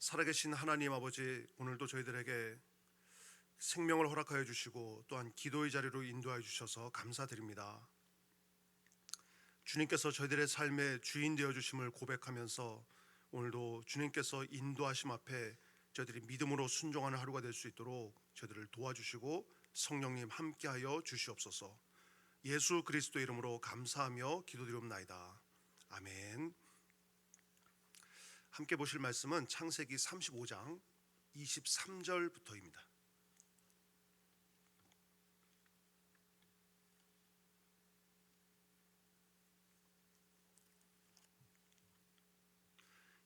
살아계신 하나님 아버지, 오늘도 저희들에게 생명을 허락하여 주시고 또한 기도의 자리로 인도하여 주셔서 감사드립니다. 주님께서 저희들의 삶의 주인 되어 주심을 고백하면서 오늘도 주님께서 인도하심 앞에 저희들이 믿음으로 순종하는 하루가 될 수 있도록 저희들을 도와주시고 성령님 함께하여 주시옵소서. 예수 그리스도 이름으로 감사하며 기도드리옵나이다. 아멘. 함께 보실 말씀은 창세기 35장 23절부터입니다.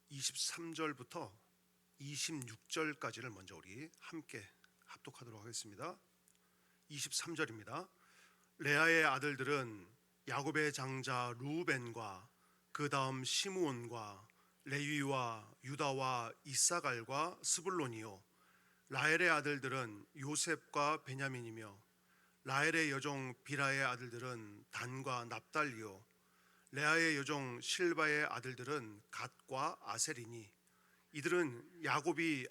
(23절부터) 26절까지를 먼저 우리 함께 합독하도록 하겠습니다. 23절입니다. 레아의 아들들은 야곱의 장자 루벤과 그 다음 시므온과 레위와 유다와 이사갈과 스불론이요, 라헬의 아들들은 요셉과 베냐민이며 라헬의 여종 비라의 아들들은 단과 납달리요, 레아의 여종 실바의 아들들은 갓과 아셀이니 이들은 야곱의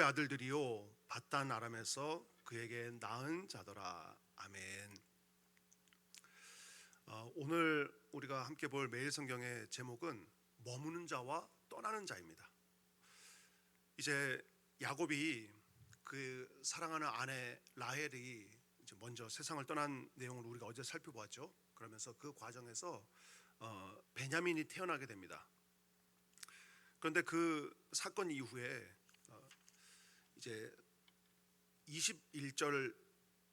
아들들이요 밧단 아람에서 그에게 낳은 자더라. 아멘. 오늘 우리가 함께 볼 매일 성경의 제목은 머무는 자와 떠나는 자입니다. 이제 야곱이 그 사랑하는 아내 라헬이 이제 먼저 세상을 떠난 내용을 우리가 어제 살펴보았죠. 그러면서 그 과정에서 베냐민이 태어나게 됩니다. 그런데 그 사건 이후에 이제 21절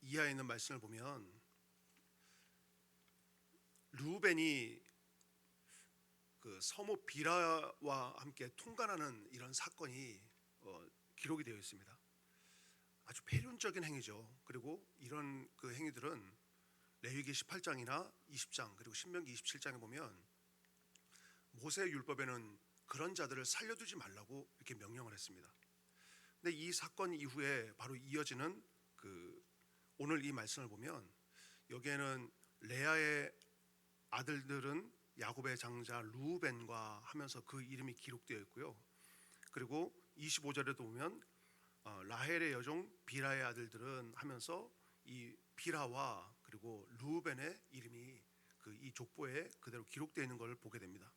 이하에 있는 말씀을 보면 르우벤이 그 서모 비라와 함께 통관하는 이런 사건이 기록이 되어 있습니다. 아주 폐륜적인 행위죠. 그리고 이런 그 행위들은 레위기 18장이나 20장 그리고 신명기 27장에 보면 모세의 율법에는 그런 자들을 살려두지 말라고 이렇게 명령을 했습니다. 근데 이 사건 이후에 바로 이어지는 그 오늘 이 말씀을 보면 여기에는 레아의 아들들은 야곱의 장자 루벤과 하면서 그 이름이 기록되어 있고요. 그리고 25절에도 보면 라헬의 여종 비라의 아들들은 하면서 이 비라와 그리고 루벤의 이름이 그 이 족보에 그대로 기록되어 있는 것을 보게 됩니다.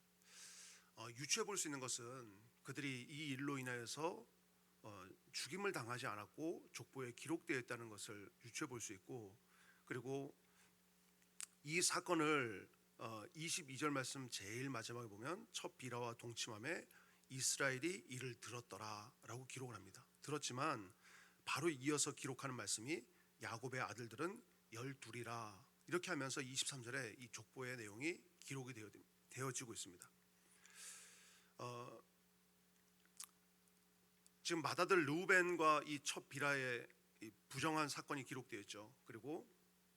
유추해 볼 수 있는 것은 그들이 이 일로 인하여서 죽임을 당하지 않았고 족보에 기록되어 있다는 것을 유추해 볼 수 있고, 그리고 이 사건을 22절 말씀 제일 마지막에 보면 첫 비라와 동침함에 이스라엘이 이를 들었더라 라고 기록을 합니다. 들었지만 바로 이어서 기록하는 말씀이 야곱의 아들들은 12이라 이렇게 하면서 23절에 이 족보의 내용이 기록이 되어지고 있습니다. 지금 맏아들 르우벤과 이 첫 비라의 이 부정한 사건이 기록되어 있죠. 그리고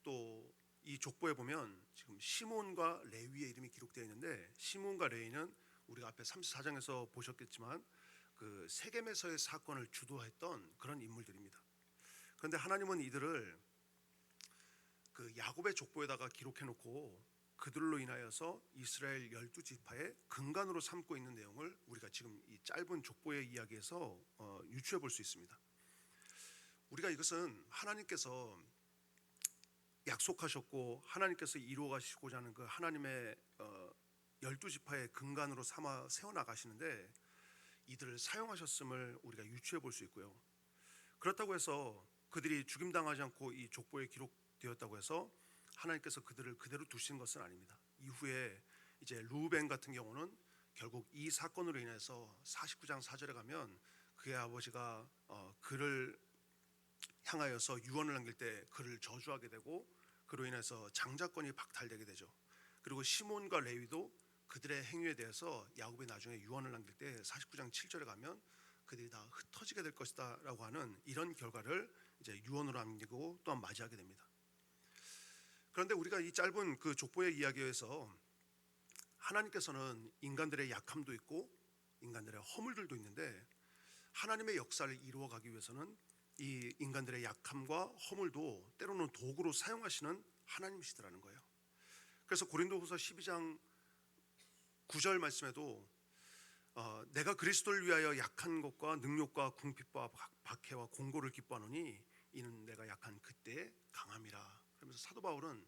또 이 족보에 보면 지금 시몬과 레위의 이름이 기록되어 있는데, 시몬과 레위는 우리가 앞에 34장에서 보셨겠지만 그 세겜에서의 사건을 주도했던 그런 인물들입니다. 그런데 하나님은 이들을 그 야곱의 족보에다가 기록해 놓고 그들로 인하여서 이스라엘 12지파의 근간으로 삼고 있는 내용을 우리가 지금 이 짧은 족보의 이야기에서 유추해 볼 수 있습니다. 우리가 이것은 하나님께서 약속하셨고 하나님께서 이루어 가시고자 하는 그 하나님의 12지파의 근간으로 삼아 세워나가시는데 이들을 사용하셨음을 우리가 유추해 볼 수 있고요. 그렇다고 해서 그들이 죽임당하지 않고 이 족보에 기록되었다고 해서 하나님께서 그들을 그대로 두신 것은 아닙니다. 이후에 이제 루벤 같은 경우는 결국 이 사건으로 인해서 49장 4절에 가면 그의 아버지가 그를 향하여서 유언을 남길 때 그를 저주하게 되고 그로 인해서 장자권이 박탈되게 되죠. 그리고 시몬과 레위도 그들의 행위에 대해서 야곱이 나중에 유언을 남길 때 49장 7절에 가면 그들이 다 흩어지게 될 것이다 라고 하는 이런 결과를 이제 유언으로 남기고 또한 맞이하게 됩니다. 그런데 우리가 이 짧은 그 족보의 이야기에서 하나님께서는 인간들의 약함도 있고 인간들의 허물들도 있는데 하나님의 역사를 이루어가기 위해서는 이 인간들의 약함과 허물도 때로는 도구로 사용하시는 하나님이시더라는 거예요. 그래서 고린도후서 12장 9절 말씀에도 내가 그리스도를 위하여 약한 것과 능욕과 궁핍과 박해와 공고를 기뻐하노니 이는 내가 약한 그때의 강함이라. 그러면서 사도 바울은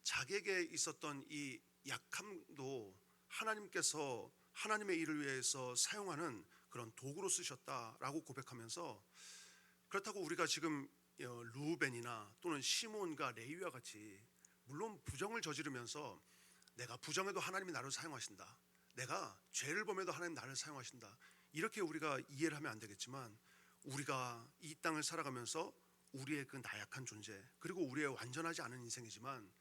자기에게 있었던 이 약함도 하나님께서 하나님의 일을 위해서 사용하는 그런 도구로 쓰셨다라고 고백하면서, 그렇다고 우리가 지금 루벤이나 또는 시몬과 레위와 같이 물론 부정을 저지르면서 내가 부정해도 하나님이 나를 사용하신다, 내가 죄를 범해도 하나님 나를 사용하신다, 이렇게 우리가 이해를 하면 안 되겠지만, 우리가 이 땅을 살아가면서 우리의 그 나약한 존재, 그리고 우리의 완전하지 않은 인생이지만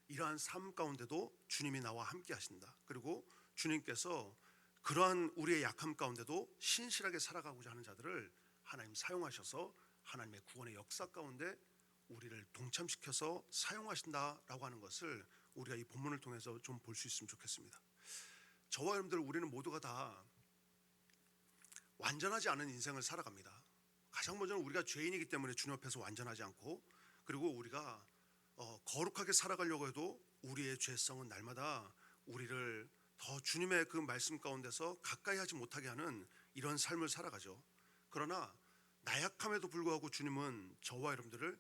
이러한 삶 가운데도 주님이 나와 함께 하신다. 그리고 주님께서 그러한 우리의 약함 가운데도 신실하게 살아가고자 하는 자들을 하나님 사용하셔서 하나님의 구원의 역사 가운데 우리를 동참시켜서 사용하신다라고 하는 것을 우리가 이 본문을 통해서 좀 볼 수 있으면 좋겠습니다. 저와 여러분들, 우리는 모두가 다 완전하지 않은 인생을 살아갑니다. 가장 먼저는 우리가 죄인이기 때문에 주님 앞에서 완전하지 않고, 그리고 우리가 거룩하게 살아가려고 해도 우리의 죄성은 날마다 우리를 더 주님의 그 말씀 가운데서 가까이 하지 못하게 하는 이런 삶을 살아가죠. 그러나 나약함에도 불구하고 주님은 저와 여러분들을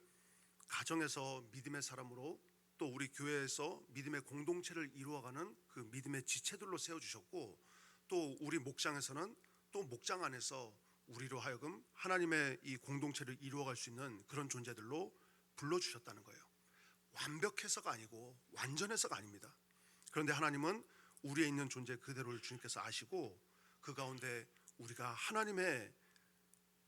가정에서 믿음의 사람으로, 또 우리 교회에서 믿음의 공동체를 이루어가는 그 믿음의 지체들로 세워주셨고, 또 우리 목장에서는 또 목장 안에서 우리로 하여금 하나님의 이 공동체를 이루어갈 수 있는 그런 존재들로 불러주셨다는 거예요. 완벽해서가 아니고 완전해서가 아닙니다. 그런데 하나님은 우리에 있는 존재 그대로를 주님께서 아시고, 그 가운데 우리가 하나님의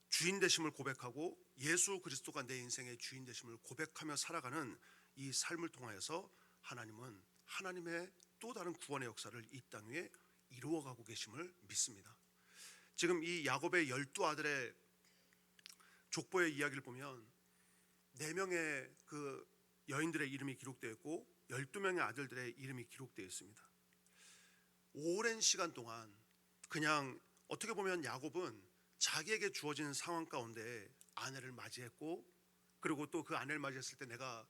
주인 되심을 고백하고 예수 그리스도가 내 인생의 주인 되심을 고백하며 살아가는 이 삶을 통하여서 하나님은 하나님의 또 다른 구원의 역사를 이 땅 위에 이루어가고 계심을 믿습니다. 지금 이 야곱의 12아들의 족보의 이야기를 보면 4명의 그 여인들의 이름이 기록되어 있고 12명의 아들들의 이름이 기록되어 있습니다. 오랜 시간 동안 그냥 어떻게 보면 야곱은 자기에게 주어진 상황 가운데 아내를 맞이했고, 그리고 또 그 아내를 맞이했을 때 내가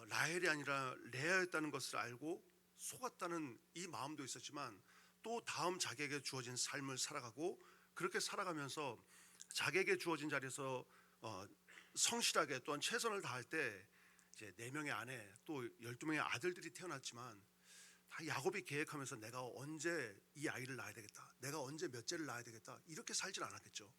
라헬이 아니라 레아였다는 것을 알고 속았다는 이 마음도 있었지만, 또 다음 자기에게 주어진 삶을 살아가고, 그렇게 살아가면서 자기에게 주어진 자리에서 성실하게 또한 최선을 다할 때 이제 4명의 아내 또 12명의 아들들이 태어났지만, 다 야곱이 계획하면서 내가 언제 이 아이를 낳아야 되겠다, 내가 언제 몇째를 낳아야 되겠다, 이렇게 살질 않았겠죠.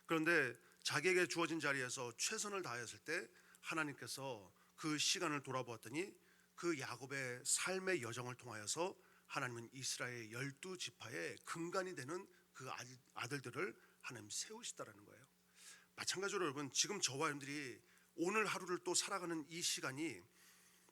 그런데 자기에게 주어진 자리에서 최선을 다했을 때 하나님께서 그 시간을 돌아보았더니 그 야곱의 삶의 여정을 통하여서 하나님은 이스라엘 12지파의 근간이 되는 그 아들들을 하나님 세우시다라는 거예요. 마찬가지로 여러분, 지금 저와 여러분들이 오늘 하루를 또 살아가는 이 시간이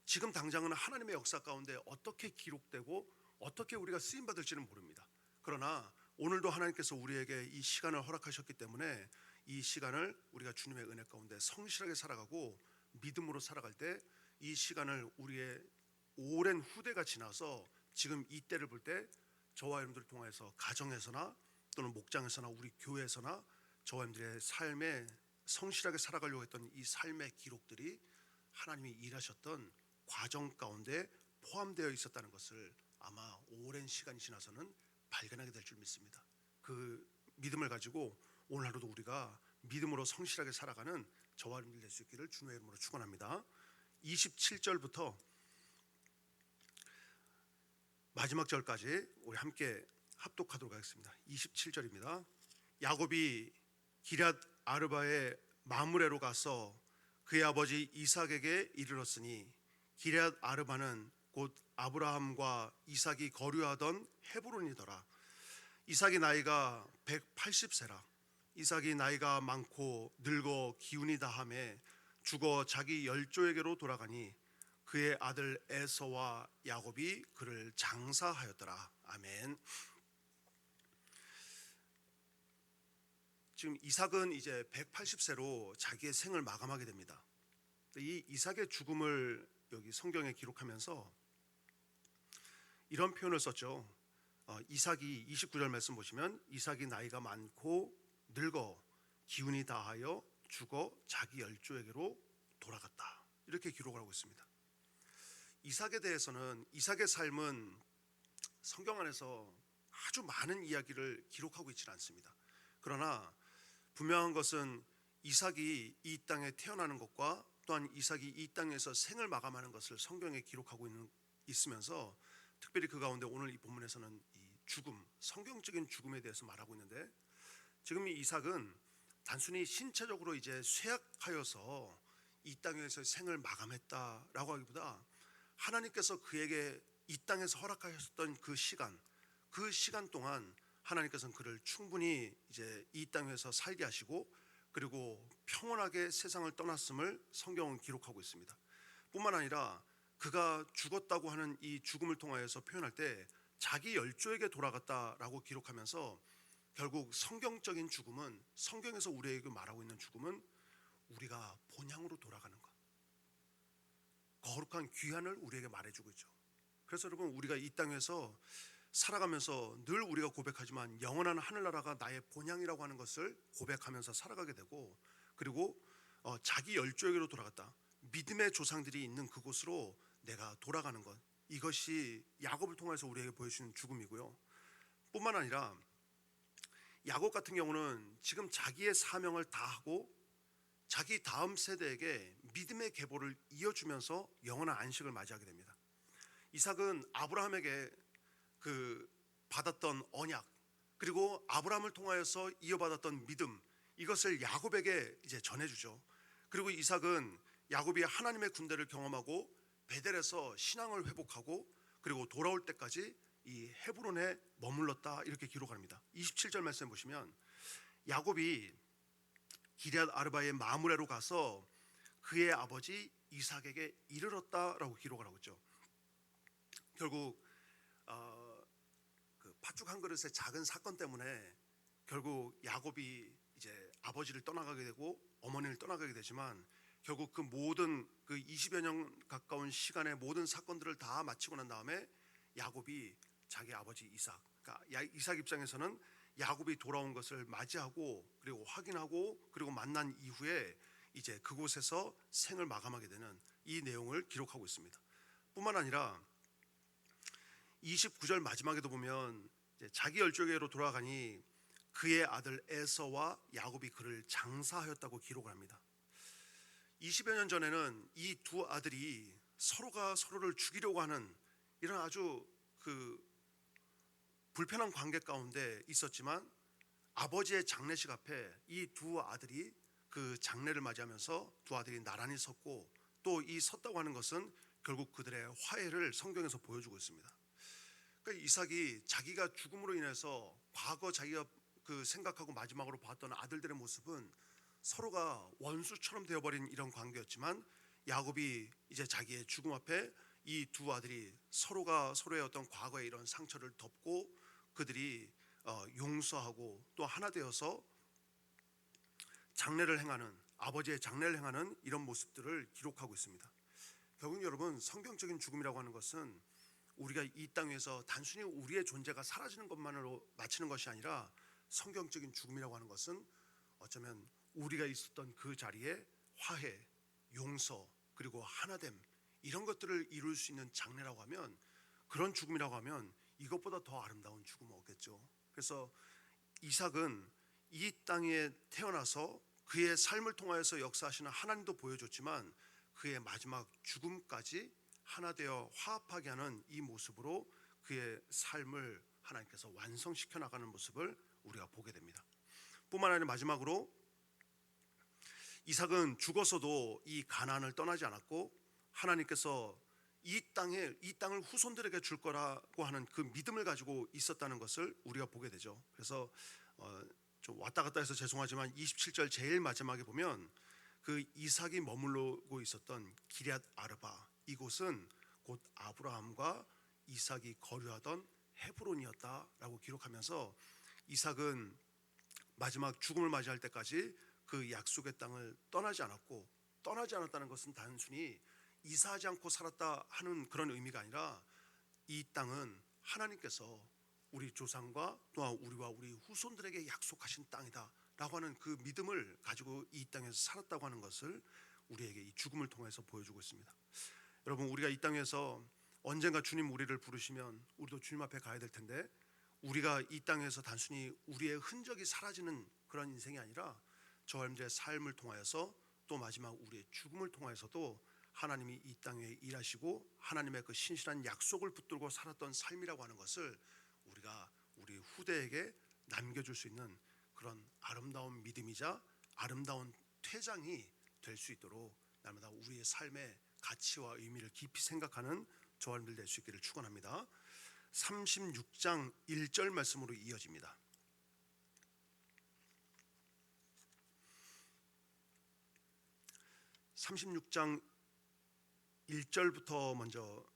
지금 당장은 하나님의 역사 가운데 어떻게 기록되고 어떻게 우리가 쓰임받을지는 모릅니다. 그러나 오늘도 하나님께서 우리에게 이 시간을 허락하셨기 때문에 이 시간을 우리가 주님의 은혜 가운데 성실하게 살아가고 믿음으로 살아갈 때, 이 시간을 우리의 오랜 후대가 지나서 지금 이 때를 볼 때 저와 여러분들을 통해서 가정에서나 또는 목장에서나 우리 교회에서나 저와 여러분들의 삶에 성실하게 살아가려고 했던 이 삶의 기록들이 하나님이 일하셨던 과정 가운데 포함되어 있었다는 것을 아마 오랜 시간이 지나서는 발견하게 될 줄 믿습니다. 그 믿음을 가지고 오늘 하루도 우리가 믿음으로 성실하게 살아가는 저와 여러분들 될 수 있기를 주님의 이름으로 축원합니다. 27절부터 마지막 절까지 우리 함께 합독하도록 하겠습니다. 27절입니다. 야곱이 기럇 아르바의 마므레로 가서 그의 아버지 이삭에게 이르렀으니, 기럇 아르바는 곧 아브라함과 이삭이 거류하던 헤브론이더라. 이삭이 나이가 180세라. 이삭이 나이가 많고 늙어 기운이 다함에 죽어 자기 열조에게로 돌아가니 그의 아들 에서와 야곱이 그를 장사하였더라. 아멘. 지금 이삭은 이제 180세로 자기의 생을 마감하게 됩니다. 이 이삭의 죽음을 여기 성경에 기록하면서 이런 표현을 썼죠. 이삭이 29절 말씀 보시면 이삭이 나이가 많고 늙어 기운이 다하여 죽어 자기 열조에게로 돌아갔다, 이렇게 기록을 하고 있습니다. 이삭에 대해서는, 이삭의 삶은 성경 안에서 아주 많은 이야기를 기록하고 있지는 않습니다. 그러나 분명한 것은 이삭이 이 땅에 태어나는 것과 또한 이삭이 이 땅에서 생을 마감하는 것을 성경에 기록하고 있으면서 특별히 그 가운데 오늘 이 본문에서는 이 죽음, 성경적인 죽음에 대해서 말하고 있는데, 지금 이 이삭은 단순히 신체적으로 이제 쇠약하여서 이 땅에서 생을 마감했다라고 하기보다 하나님께서 그에게 이 땅에서 허락하셨던 그 시간 동안 하나님께서는 그를 충분히 이제 이 땅에서 살게 하시고 그리고 평온하게 세상을 떠났음을 성경은 기록하고 있습니다. 뿐만 아니라 그가 죽었다고 하는 이 죽음을 통하여서 표현할 때 자기 열조에게 돌아갔다라고 기록하면서 결국 성경적인 죽음은, 성경에서 우리에게 말하고 있는 죽음은 우리가 본향으로 돌아가는 것, 거룩한 귀환을 우리에게 말해주고 있죠. 그래서 여러분, 우리가 이 땅에서 살아가면서 늘 우리가 고백하지만 영원한 하늘나라가 나의 본향이라고 하는 것을 고백하면서 살아가게 되고, 그리고 자기 열조에게로 돌아갔다, 믿음의 조상들이 있는 그곳으로 내가 돌아가는 것, 이것이 야곱을 통해서 우리에게 보여주는 죽음이고요. 뿐만 아니라 야곱 같은 경우는 지금 자기의 사명을 다하고 자기 다음 세대에게 믿음의 계보를 이어주면서 영원한 안식을 맞이하게 됩니다. 이삭은 아브라함에게 그 받았던 언약, 그리고 아브라함을 통하여서 이어받았던 믿음, 이것을 야곱에게 이제 전해주죠. 그리고 이삭은 야곱이 하나님의 군대를 경험하고 베델에서 신앙을 회복하고 그리고 돌아올 때까지 이 헤브론에 머물렀다, 이렇게 기록합니다. 27절 말씀 보시면 야곱이 기럇 아르바의 마므레로 가서 그의 아버지 이삭에게 이르렀다라고 기록을 하고 있죠. 결국 그 팥죽 한 그릇의 작은 사건 때문에 결국 야곱이 이제 아버지를 떠나가게 되고 어머니를 떠나가게 되지만, 결국 그 모든 그 20여 년 가까운 시간의 모든 사건들을 다 마치고 난 다음에 야곱이 자기 아버지 이삭, 그러니까 이삭 입장에서는 야곱이 돌아온 것을 맞이하고 그리고 확인하고 그리고 만난 이후에 이제 그곳에서 생을 마감하게 되는 이 내용을 기록하고 있습니다. 뿐만 아니라 29절 마지막에도 보면 자기 열조에게로 돌아가니 그의 아들 에서와 야곱이 그를 장사하였다고 기록을 합니다. 20여 년 전에는 이 두 아들이 서로가 서로를 죽이려고 하는 이런 아주 그 불편한 관계 가운데 있었지만, 아버지의 장례식 앞에 이 두 아들이 그 장례를 맞이하면서 두 아들이 나란히 섰고, 또 이 섰다고 하는 것은 결국 그들의 화해를 성경에서 보여주고 있습니다. 그러니까 이삭이 자기가 죽음으로 인해서 과거 자기가 그 생각하고 마지막으로 봤던 아들들의 모습은 서로가 원수처럼 되어버린 이런 관계였지만, 야곱이 이제 자기의 죽음 앞에 이 두 아들이 서로가 서로의 어떤 과거의 이런 상처를 덮고 그들이 용서하고 또 하나 되어서 장례를 행하는, 아버지의 장례를 행하는 이런 모습들을 기록하고 있습니다. 결국 여러분, 성경적인 죽음이라고 하는 것은 우리가 이 땅에서 단순히 우리의 존재가 사라지는 것만으로 마치는 것이 아니라, 성경적인 죽음이라고 하는 것은 어쩌면 우리가 있었던 그 자리에 화해, 용서, 그리고 하나됨, 이런 것들을 이룰 수 있는 장례라고 하면, 그런 죽음이라고 하면 이것보다 더 아름다운 죽음은 없겠죠. 그래서 이삭은 이 땅에 태어나서 그의 삶을 통하여서 역사하시는 하나님도 보여줬지만, 그의 마지막 죽음까지 하나 되어 화합하게 하는 이 모습으로 그의 삶을 하나님께서 완성시켜 나가는 모습을 우리가 보게 됩니다. 뿐만 아니라 마지막으로 이삭은 죽어서도 이 가나안을 떠나지 않았고, 하나님께서 이 땅을 후손들에게 줄 거라고 하는 그 믿음을 가지고 있었다는 것을 우리가 보게 되죠. 그래서 좀 왔다 갔다 해서 죄송하지만 27절 제일 마지막에 보면 그 이삭이 머물고 있었던 기럇 아르바, 이곳은 곧 아브라함과 이삭이 거류하던 헤브론이었다라고 기록하면서, 이삭은 마지막 죽음을 맞이할 때까지 그 약속의 땅을 떠나지 않았고, 떠나지 않았다는 것은 단순히 이사하지 않고 살았다 하는 그런 의미가 아니라, 이 땅은 하나님께서 우리 조상과 또한 우리와 우리 후손들에게 약속하신 땅이다 라고 하는 그 믿음을 가지고 이 땅에서 살았다고 하는 것을 우리에게 이 죽음을 통해서 보여주고 있습니다. 여러분, 우리가 이 땅에서 언젠가 주님 우리를 부르시면 우리도 주님 앞에 가야 될 텐데, 우리가 이 땅에서 단순히 우리의 흔적이 사라지는 그런 인생이 아니라 저 여러분들의 삶을 통하여서 또 마지막 우리의 죽음을 통하여서도 하나님이 이 땅에 일하시고 하나님의 그 신실한 약속을 붙들고 살았던 삶이라고 하는 것을 우리가 우리 후대에게 남겨줄 수 있는 그런 아름다운 믿음이자 아름다운 퇴장이 될 수 있도록 날마다 우리의 삶의 가치와 의미를 깊이 생각하는 저와 여러분들 될 수 있기를 축원합니다. 36장 1절 말씀으로 이어집니다. 36장 1절부터 먼저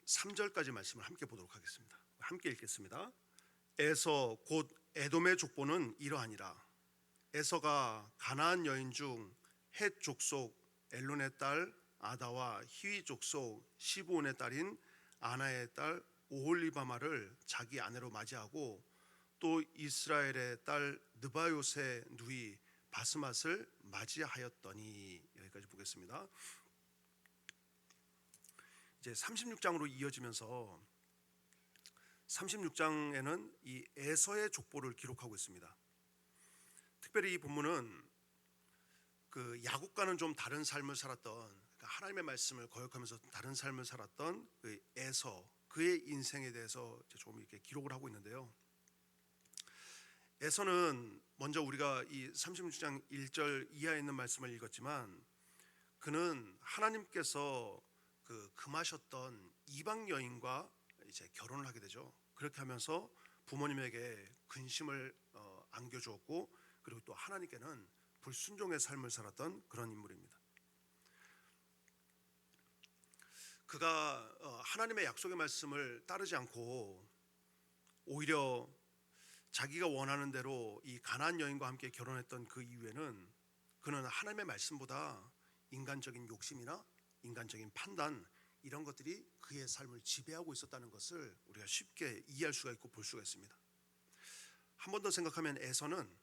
3절까지 말씀을 함께 보도록 하겠습니다. 함께 읽겠습니다. 에서 곧 에돔의 족보는 이러하니라. 에서가 가나안 여인 중 헷 족속 엘론의 딸 아다와 히위 족속 시브온의 딸인 아나의 딸 오홀리바마를 자기 아내로 맞이하고 또 이스라엘의 딸 느바요스의 누이 바스맛을 맞이하였더니, 여기까지 보겠습니다. 이제 36장으로 이어지면서 36장에는 이 에서의 족보를 기록하고 있습니다. 특별히 이 본문은 그 야곱과는 좀 다른 삶을 살았던, 그러니까 하나님의 말씀을 거역하면서 다른 삶을 살았던 그 에서, 그의 인생에 대해서 조금 이렇게 기록을 하고 있는데요. 에서는 먼저 우리가 이 36장 1절 이하에 있는 말씀을 읽었지만 그는 하나님께서 금하셨던 이방 여인과 이제 결혼을 하게 되죠. 그렇게 하면서 부모님에게 근심을 안겨주었고, 그리고 또 하나님께는 불순종의 삶을 살았던 그런 인물입니다. 그가 하나님의 약속의 말씀을 따르지 않고 오히려 자기가 원하는 대로 이 가나안 여인과 함께 결혼했던 그 이유에는 그는 하나님의 말씀보다 인간적인 욕심이나 인간적인 판단, 이런 것들이 그의 삶을 지배하고 있었다는 것을 우리가 쉽게 이해할 수가 있고 볼 수가 있습니다. 한 번 더 생각하면 에서는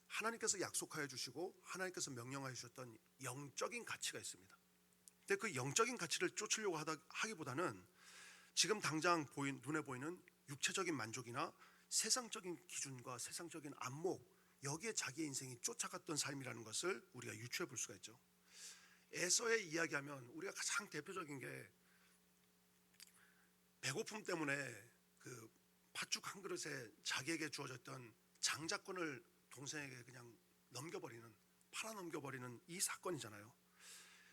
하나님께서 약속하여 주시고 하나님께서 명령하여 주셨던 영적인 가치가 있습니다. 근데 그 영적인 가치를 쫓으려고 하기보다는 지금 당장 눈에 보이는 육체적인 만족이나 세상적인 기준과 세상적인 안목, 여기에 자기의 인생이 쫓아갔던 삶이라는 것을 우리가 유추해 볼 수가 있죠. 에서의 이야기하면 우리가 가장 대표적인 게 배고픔 때문에 그 팥죽 한 그릇에 자기에게 주어졌던 장자권을 동생에게 그냥 팔아 넘겨버리는 이 사건이잖아요.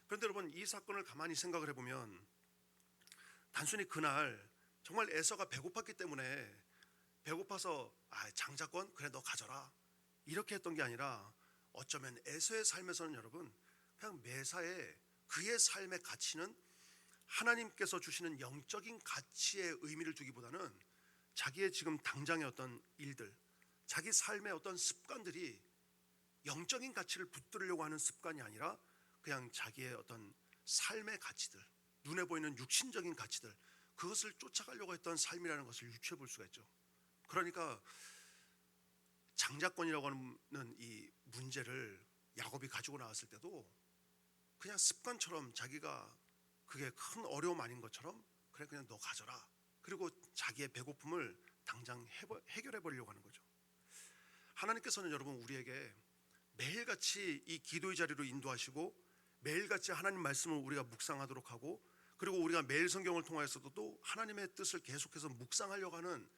그런데 여러분, 이 사건을 가만히 생각을 해보면 단순히 그날 정말 에서가 배고팠기 때문에 배고파서 장자권 그래 너 가져라 이렇게 했던 게 아니라, 어쩌면 에서의 삶에서는 여러분 그냥 매사에 그의 삶의 가치는 하나님께서 주시는 영적인 가치에 의미를 두기보다는 자기의 지금 당장의 어떤 일들, 자기 삶의 어떤 습관들이 영적인 가치를 붙들려고 하는 습관이 아니라 그냥 자기의 어떤 삶의 가치들, 눈에 보이는 육신적인 가치들, 그것을 쫓아가려고 했던 삶이라는 것을 유추해 볼 수가 있죠. 그러니까 장자권이라고 하는 이 문제를 야곱이 가지고 나왔을 때도 그냥 습관처럼 자기가 그게 큰 어려움 아닌 것처럼 그래 그냥 너 가져라, 그리고 자기의 배고픔을 당장 해결해 보려고 하는 거죠. 하나님께서는 여러분 우리에게 매일같이 이 기도의 자리로 인도하시고 매일같이 하나님 말씀을 우리가 묵상하도록 하고, 그리고 우리가 매일 성경을 통하여서도 또 하나님의 뜻을 계속해서 묵상하려고 하는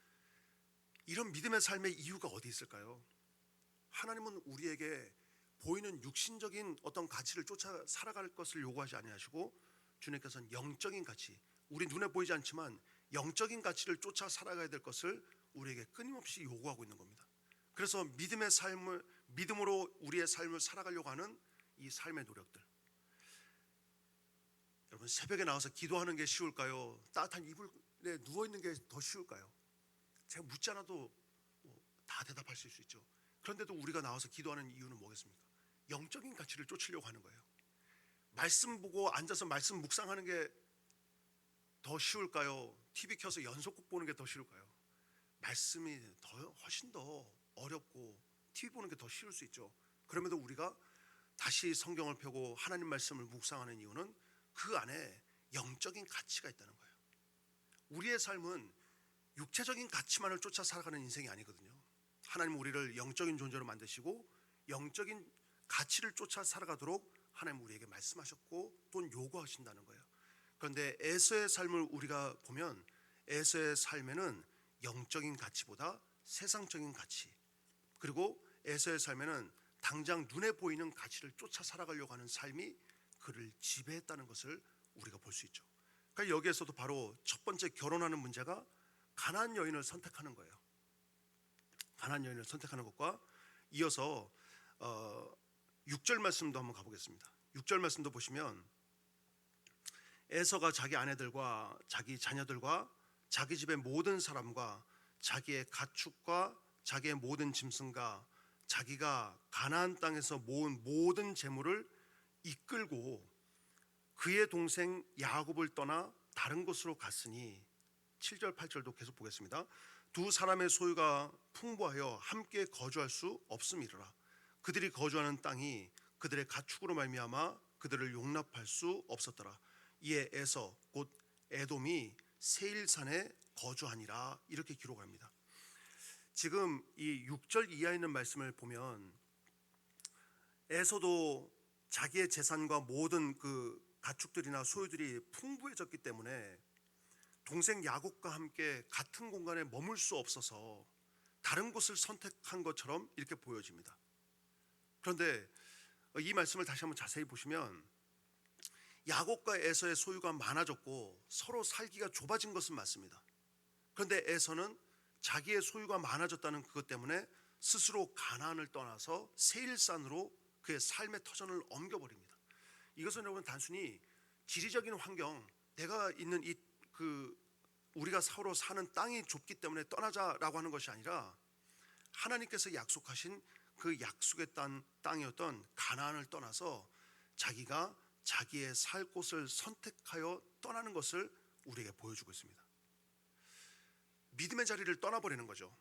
이런 믿음의 삶의 이유가 어디 있을까요? 하나님은 우리에게 보이는 육신적인 어떤 가치를 쫓아 살아갈 것을 요구하지 아니하시고 주님께서는 영적인 가치, 우리 눈에 보이지 않지만 영적인 가치를 쫓아 살아가야 될 것을 우리에게 끊임없이 요구하고 있는 겁니다. 그래서 믿음의 삶을, 믿음으로 우리의 삶을 살아가려고 하는 이 삶의 노력들, 여러분 새벽에 나와서 기도하는 게 쉬울까요? 따뜻한 이불에 누워있는 게 더 쉬울까요? 제가 묻지 않아도 다 대답하실 수 있죠. 그런데도 우리가 나와서 기도하는 이유는 뭐겠습니까? 영적인 가치를 쫓으려고 하는 거예요. 말씀 보고 앉아서 말씀 묵상하는 게 더 쉬울까요? TV 켜서 연속곡 보는 게 더 쉬울까요? 말씀이 훨씬 더 어렵고 TV 보는 게 더 쉬울 수 있죠. 그럼에도 우리가 다시 성경을 펴고 하나님 말씀을 묵상하는 이유는 그 안에 영적인 가치가 있다는 거예요. 우리의 삶은 육체적인 가치만을 쫓아 살아가는 인생이 아니거든요. 하나님 우리를 영적인 존재로 만드시고 영적인 가치를 쫓아 살아가도록 하나님 우리에게 말씀하셨고 또 요구하신다는 거예요. 그런데 에서의 삶을 우리가 보면 에서의 삶에는 영적인 가치보다 세상적인 가치, 그리고 에서의 삶에는 당장 눈에 보이는 가치를 쫓아 살아가려고 하는 삶이 그를 지배했다는 것을 우리가 볼 수 있죠. 그러니까 여기에서도 바로 첫 번째 결혼하는 문제가 가나안 여인을 선택하는 거예요. 가나안 여인을 선택하는 것과 이어서 6절 말씀도 한번 가보겠습니다. 6절 말씀도 보시면 에서가 자기 아내들과 자기 자녀들과 자기 집의 모든 사람과 자기의 가축과 자기의 모든 짐승과 자기가 가나안 땅에서 모은 모든 재물을 이끌고 그의 동생 야곱을 떠나 다른 곳으로 갔으니 7절 8절도 계속 보겠습니다. 두 사람의 소유가 풍부하여 함께 거주할 수 없음이라. 그들이 거주하는 땅이 그들의 가축으로 말미암아 그들을 용납할 수 없었더라. 이에 에서 곧 에돔이 세일산에 거주하니라. 이렇게 기록합니다. 지금 이 6절 이하에 있는 말씀을 보면 에서도 자기의 재산과 모든 그 가축들이나 소유들이 풍부해졌기 때문에 동생 야곱과 함께 같은 공간에 머물 수 없어서 다른 곳을 선택한 것처럼 이렇게 보여집니다. 그런데 이 말씀을 다시 한번 자세히 보시면 야곱과 에서의 소유가 많아졌고 서로 살기가 좁아진 것은 맞습니다. 그런데 에서는 자기의 소유가 많아졌다는 그것 때문에 스스로 가나안을 떠나서 세일산으로 그의 삶의 터전을 옮겨버립니다. 이것은 여러분 단순히 지리적인 환경, 내가 있는 우리가 서로 사는 땅이 좁기 때문에 떠나자라고 하는 것이 아니라 하나님께서 약속하신 그 약속의 땅이었던 가나안을 떠나서 자기가 자기의 살 곳을 선택하여 떠나는 것을 우리에게 보여주고 있습니다. 믿음의 자리를 떠나버리는 거죠.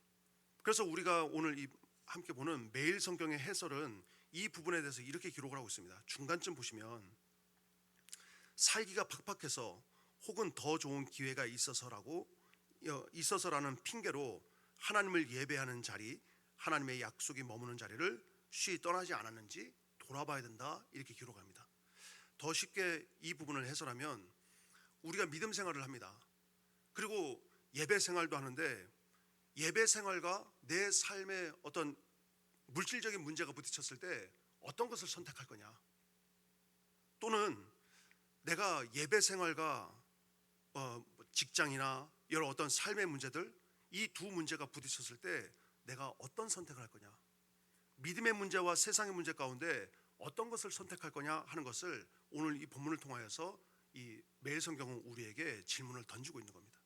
그래서 우리가 오늘 함께 보는 매일 성경의 해설은 이 부분에 대해서 이렇게 기록을 하고 있습니다. 중간쯤 보시면 살기가 팍팍해서 혹은 더 좋은 기회가 있어서라는 핑계로 하나님을 예배하는 자리, 하나님의 약속이 머무는 자리를 쉬이 떠나지 않았는지 돌아봐야 된다. 이렇게 기록합니다. 더 쉽게 이 부분을 해설하면 우리가 믿음 생활을 합니다. 그리고 예배 생활도 하는데 예배 생활과 내 삶의 어떤 물질적인 문제가 부딪혔을 때 어떤 것을 선택할 거냐, 또는 내가 예배 생활과 직장이나 여러 어떤 삶의 문제들, 이 두 문제가 부딪혔을 때 내가 어떤 선택을 할 거냐, 믿음의 문제와 세상의 문제 가운데 어떤 것을 선택할 거냐 하는 것을 오늘 이 본문을 통하여서 이 매일 성경은 우리에게 질문을 던지고 있는 겁니다.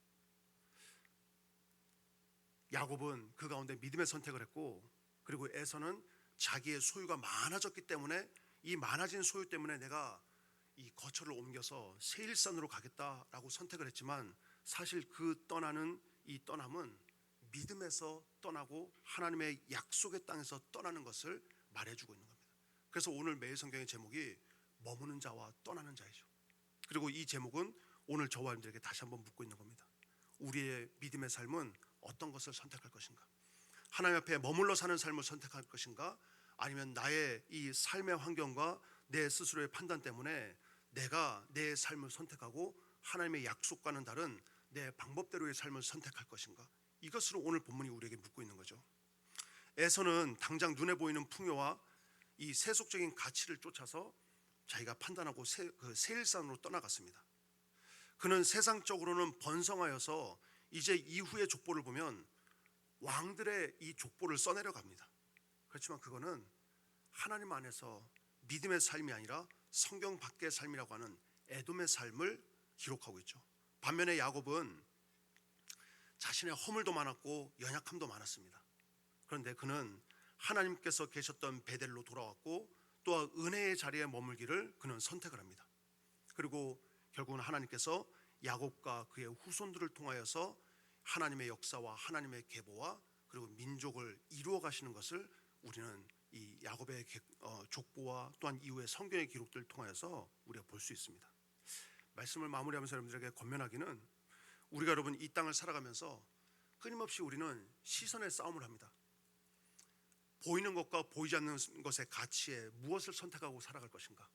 야곱은 그 가운데 믿음의 선택을 했고, 그리고 에서는 자기의 소유가 많아졌기 때문에 이 많아진 소유 때문에 내가 이 거처를 옮겨서 세일산으로 가겠다라고 선택을 했지만 사실 그 떠나는 이 떠남은 믿음에서 떠나고 하나님의 약속의 땅에서 떠나는 것을 말해주고 있는 겁니다. 그래서 오늘 매일 성경의 제목이 머무는 자와 떠나는 자이죠. 그리고 이 제목은 오늘 저와 여러분들에게 다시 한번 묻고 있는 겁니다. 우리의 믿음의 삶은 어떤 것을 선택할 것인가? 하나님 앞에 머물러 사는 삶을 선택할 것인가? 아니면 나의 이 삶의 환경과 내 스스로의 판단 때문에 내가 내 삶을 선택하고 하나님의 약속과는 다른 내 방법대로의 삶을 선택할 것인가? 이것으로 오늘 본문이 우리에게 묻고 있는 거죠. 에서는 당장 눈에 보이는 풍요와 이 세속적인 가치를 쫓아서 자기가 판단하고 세일산으로 떠나갔습니다. 그는 세상적으로는 번성하여서 이제 이후의 족보를 보면 왕들의 이 족보를 써내려갑니다. 그렇지만 그거는 하나님 안에서 믿음의 삶이 아니라 성경 밖의 삶이라고 하는 에돔의 삶을 기록하고 있죠. 반면에 야곱은 자신의 허물도 많았고 연약함도 많았습니다. 그런데 그는 하나님께서 계셨던 베델로 돌아왔고 또 은혜의 자리에 머물기를 그는 선택을 합니다. 그리고 결국은 하나님께서 야곱과 그의 후손들을 통하여서 하나님의 역사와 하나님의 계보와 그리고 민족을 이루어 가시는 것을 우리는 이 야곱의 족보와 또한 이후의 성경의 기록들을 통하여서 우리가 볼 수 있습니다. 말씀을 마무리하면서 여러분들에게 권면하기는 우리가 여러분 이 땅을 살아가면서 끊임없이 우리는 시선의 싸움을 합니다. 보이는 것과 보이지 않는 것의 가치에 무엇을 선택하고 살아갈 것인가?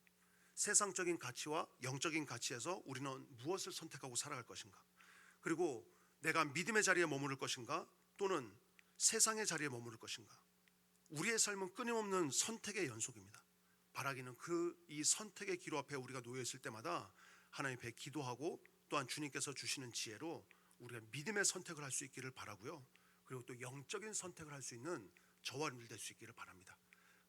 세상적인 가치와 영적인 가치에서 우리는 무엇을 선택하고 살아갈 것인가? 그리고 내가 믿음의 자리에 머무를 것인가? 또는 세상의 자리에 머무를 것인가? 우리의 삶은 끊임없는 선택의 연속입니다. 바라기는 이 선택의 기로 앞에 우리가 놓여 있을 때마다 하나님 앞에 기도하고 또한 주님께서 주시는 지혜로 우리가 믿음의 선택을 할 수 있기를 바라고요. 그리고 또 영적인 선택을 할 수 있는 저와 여러분들 될 수 있기를 바랍니다.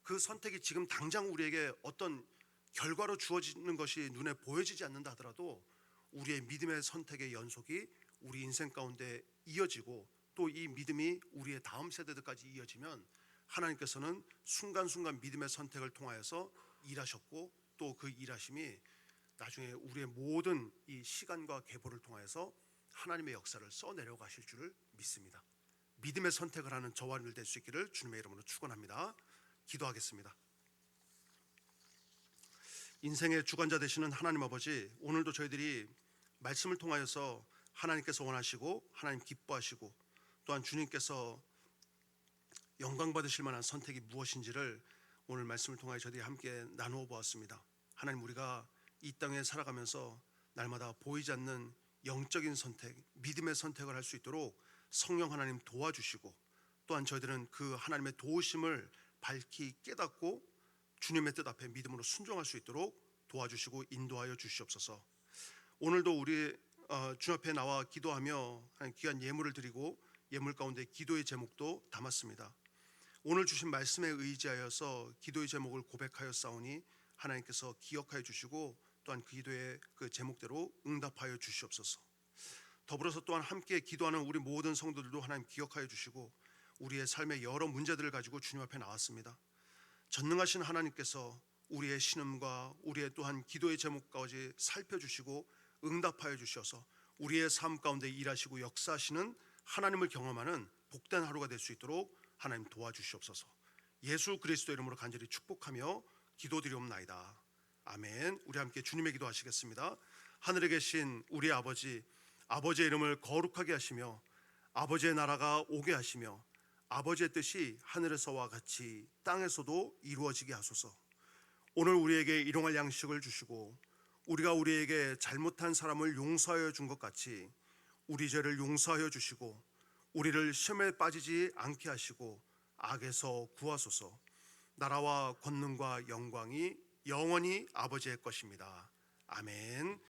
그 선택이 지금 당장 우리에게 어떤 결과로 주어지는 것이 눈에 보여지지 않는다 하더라도 우리의 믿음의 선택의 연속이 우리 인생 가운데 이어지고 또 이 믿음이 우리의 다음 세대들까지 이어지면 하나님께서는 순간순간 믿음의 선택을 통하여서 일하셨고 또 그 일하심이 나중에 우리의 모든 이 시간과 계보를 통하여서 하나님의 역사를 써내려 가실 줄을 믿습니다. 믿음의 선택을 하는 저와 여러분들 될 수 있기를 주님의 이름으로 축원합니다. 기도하겠습니다. 인생의 주관자 되시는 하나님 아버지, 오늘도 저희들이 말씀을 통하여서 하나님께서 원하시고 하나님 기뻐하시고 또한 주님께서 영광 받으실 만한 선택이 무엇인지를 오늘 말씀을 통하여 저희들이 함께 나누어 보았습니다. 하나님, 우리가 이 땅에 살아가면서 날마다 보이지 않는 영적인 선택, 믿음의 선택을 할 수 있도록 성령 하나님 도와주시고 또한 저희들은 그 하나님의 도우심을 밝히 깨닫고 주님의 뜻 앞에 믿음으로 순종할 수 있도록 도와주시고 인도하여 주시옵소서. 오늘도 우리 주 앞에 나와 기도하며 귀한 예물을 드리고 예물 가운데 기도의 제목도 담았습니다. 오늘 주신 말씀에 의지하여서 기도의 제목을 고백하여 싸우니 하나님께서 기억하여 주시고 또한 그 기도의 그 제목대로 응답하여 주시옵소서. 더불어서 또한 함께 기도하는 우리 모든 성도들도 하나님 기억하여 주시고 우리의 삶의 여러 문제들을 가지고 주님 앞에 나왔습니다. 전능하신 하나님께서 우리의 신음과 우리의 또한 기도의 제목까지 살펴주시고 응답하여 주셔서 우리의 삶 가운데 일하시고 역사하시는 하나님을 경험하는 복된 하루가 될 수 있도록 하나님 도와주시옵소서. 예수 그리스도 이름으로 간절히 축복하며 기도드리옵나이다. 아멘. 우리 함께 주님의 기도 하시겠습니다. 하늘에 계신 우리 아버지, 아버지의 이름을 거룩하게 하시며 아버지의 나라가 오게 하시며 아버지의 뜻이 하늘에서와 같이 땅에서도 이루어지게 하소서. 오늘 우리에게 일용할 양식을 주시고 우리가 우리에게 잘못한 사람을 용서하여 준 것 같이 우리 죄를 용서하여 주시고 우리를 시험에 빠지지 않게 하시고 악에서 구하소서. 나라와 권능과 영광이 영원히 아버지의 것입니다. 아멘.